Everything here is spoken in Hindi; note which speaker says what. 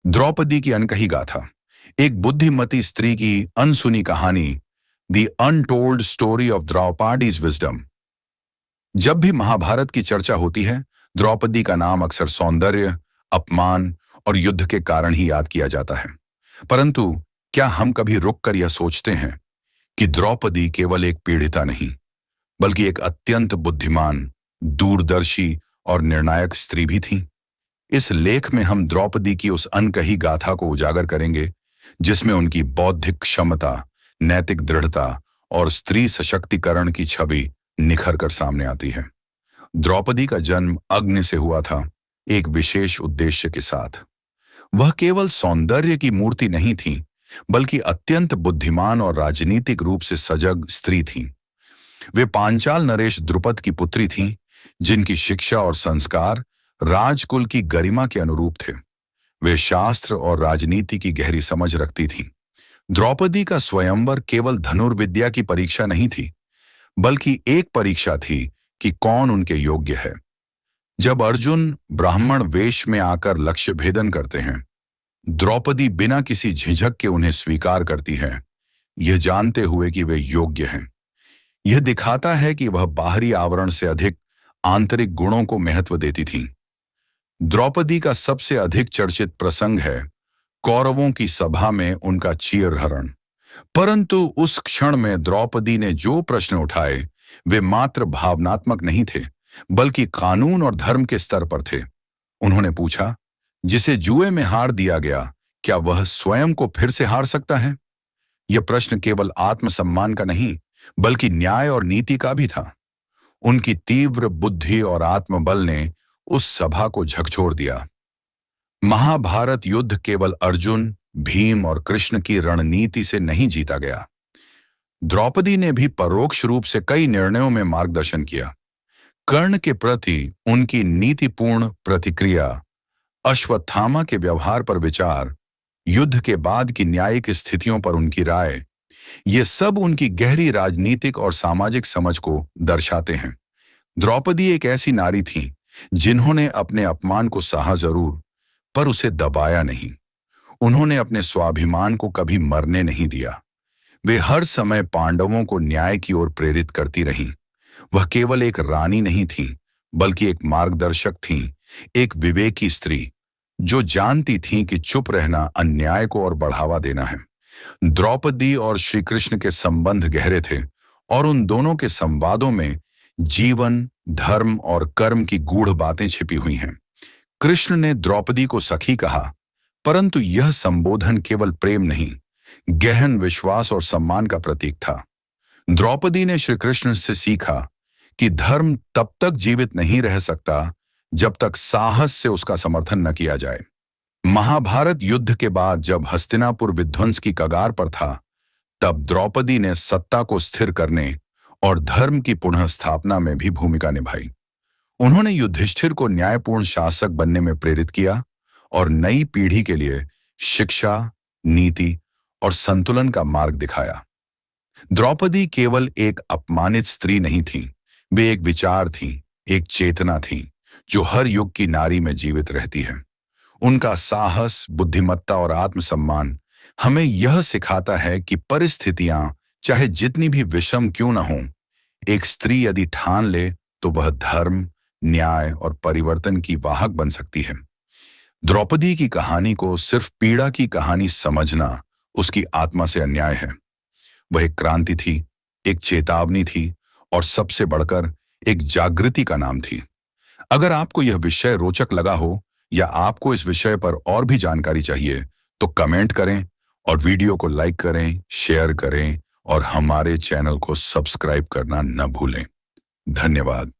Speaker 1: द्रौपदी की अनकही गाथा, एक बुद्धिमती स्त्री की अनसुनी कहानी, the untold story of Draupadi's wisdom. जब भी महाभारत की चर्चा होती है, द्रौपदी का नाम अक्सर सौंदर्य, अपमान और युद्ध के कारण ही याद किया जाता है। परंतु क्या हम कभी रुककर यह सोचते हैं कि द्रौपदी केवल एक पीड़िता नहीं, बल्कि एक अत्यंत बुद्धिमान, दूरदर्शी और निर्णायक स्त्री भी थी? इस लेख में हम द्रौपदी की उस अनकही गाथा को उजागर करेंगे, जिसमें उनकी बौद्धिक क्षमता, नैतिक दृढ़ता और स्त्री सशक्तिकरण की छवि निखर कर सामने आती है। द्रौपदी का जन्म अग्नि से हुआ था, एक विशेष उद्देश्य के साथ। वह केवल सौंदर्य की मूर्ति नहीं थी, बल्कि अत्यंत बुद्धिमान और राजनीतिक रूप से सजग स्त्री थीं। वे पांचाल नरेश द्रुपद की पुत्री थीं, जिनकी शिक्षा और संस्कार राजकुल की गरिमा के अनुरूप थे। वे शास्त्र और राजनीति की गहरी समझ रखती थीं। द्रौपदी का स्वयंवर केवल धनुर्विद्या की परीक्षा नहीं थी, बल्कि एक परीक्षा थी कि कौन उनके योग्य है। जब अर्जुन ब्राह्मण वेश में आकर लक्ष्य भेदन करते हैं, द्रौपदी बिना किसी झिझक के उन्हें स्वीकार करती है, यह जानते हुए कि वे योग्य हैं। यह दिखाता है कि वह बाहरी आवरण से अधिक आंतरिक गुणों को महत्व देती थीं। द्रौपदी का सबसे अधिक चर्चित प्रसंग है कौरवों की सभा में उनका चीरहरण। परंतु उस क्षण में द्रौपदी ने जो प्रश्न उठाए, वे मात्र भावनात्मक नहीं थे, बल्कि कानून और धर्म के स्तर पर थे। उन्होंने पूछा, जिसे जुए में हार दिया गया, क्या वह स्वयं को फिर से हार सकता है? यह प्रश्न केवल आत्मसम्मान का नहीं, बल्कि न्याय और नीति का भी था। उनकी तीव्र बुद्धि और आत्मबल ने उस सभा को झकझोर दिया। महाभारत युद्ध केवल अर्जुन, भीम और कृष्ण की रणनीति से नहीं जीता गया। द्रौपदी ने भी परोक्ष रूप से कई निर्णयों में मार्गदर्शन किया। कर्ण के प्रति उनकी नीतिपूर्ण प्रतिक्रिया, अश्वत्थामा के व्यवहार पर विचार, युद्ध के बाद की न्यायिक स्थितियों पर उनकी राय, ये सब उनकी गहरी राजनीतिक और सामाजिक समझ को दर्शाते हैं। द्रौपदी एक ऐसी नारी थी जिन्होंने अपने अपमान को सहा जरूर, पर उसे दबाया नहीं। उन्होंने अपने स्वाभिमान को कभी मरने नहीं दिया। वे हर समय पांडवों को न्याय की ओर प्रेरित करती रहीं। वह केवल एक रानी नहीं थी, बल्कि एक मार्गदर्शक थीं, एक विवेकी स्त्री, जो जानती थीं कि चुप रहना अन्याय को और बढ़ावा देना है। द्रौपदी और श्री कृष्ण के संबंध गहरे थे, और उन दोनों के संवादों में जीवन, धर्म और कर्म की गूढ़ बातें छिपी हुई हैं। कृष्ण ने द्रौपदी को सखी कहा, परंतु यह संबोधन केवल प्रेम नहीं, गहन विश्वास और सम्मान का प्रतीक था। द्रौपदी ने श्री कृष्ण से सीखा कि धर्म तब तक जीवित नहीं रह सकता जब तक साहस से उसका समर्थन न किया जाए। महाभारत युद्ध के बाद जब हस्तिनापुर विध्वंस की कगार पर था, तब द्रौपदी ने सत्ता को स्थिर करने और धर्म की पुनः स्थापना में भी भूमिका निभाई। उन्होंने युधिष्ठिर को न्यायपूर्ण शासक बनने में प्रेरित किया और नई पीढ़ी के लिए शिक्षा, नीति और संतुलन का मार्ग दिखाया। द्रौपदी केवल एक अपमानित स्त्री नहीं थी, वे एक विचार थी, एक चेतना थी, जो हर युग की नारी में जीवित रहती है। उनका साहस, बुद्धिमत्ता और आत्मसम्मान हमें यह सिखाता है कि परिस्थितियां चाहे जितनी भी विषम क्यों न हों, एक स्त्री यदि ठान ले तो वह धर्म, न्याय और परिवर्तन की वाहक बन सकती है। द्रौपदी की कहानी को सिर्फ पीड़ा की कहानी समझना उसकी आत्मा से अन्याय है। वह एक क्रांति थी, एक चेतावनी थी और सबसे बढ़कर एक जागृति का नाम थी। अगर आपको यह विषय रोचक लगा हो या आपको इस विषय पर और भी जानकारी चाहिए, तो कमेंट करें और वीडियो को लाइक करें, शेयर करें और हमारे चैनल को सब्सक्राइब करना न भूलें। धन्यवाद।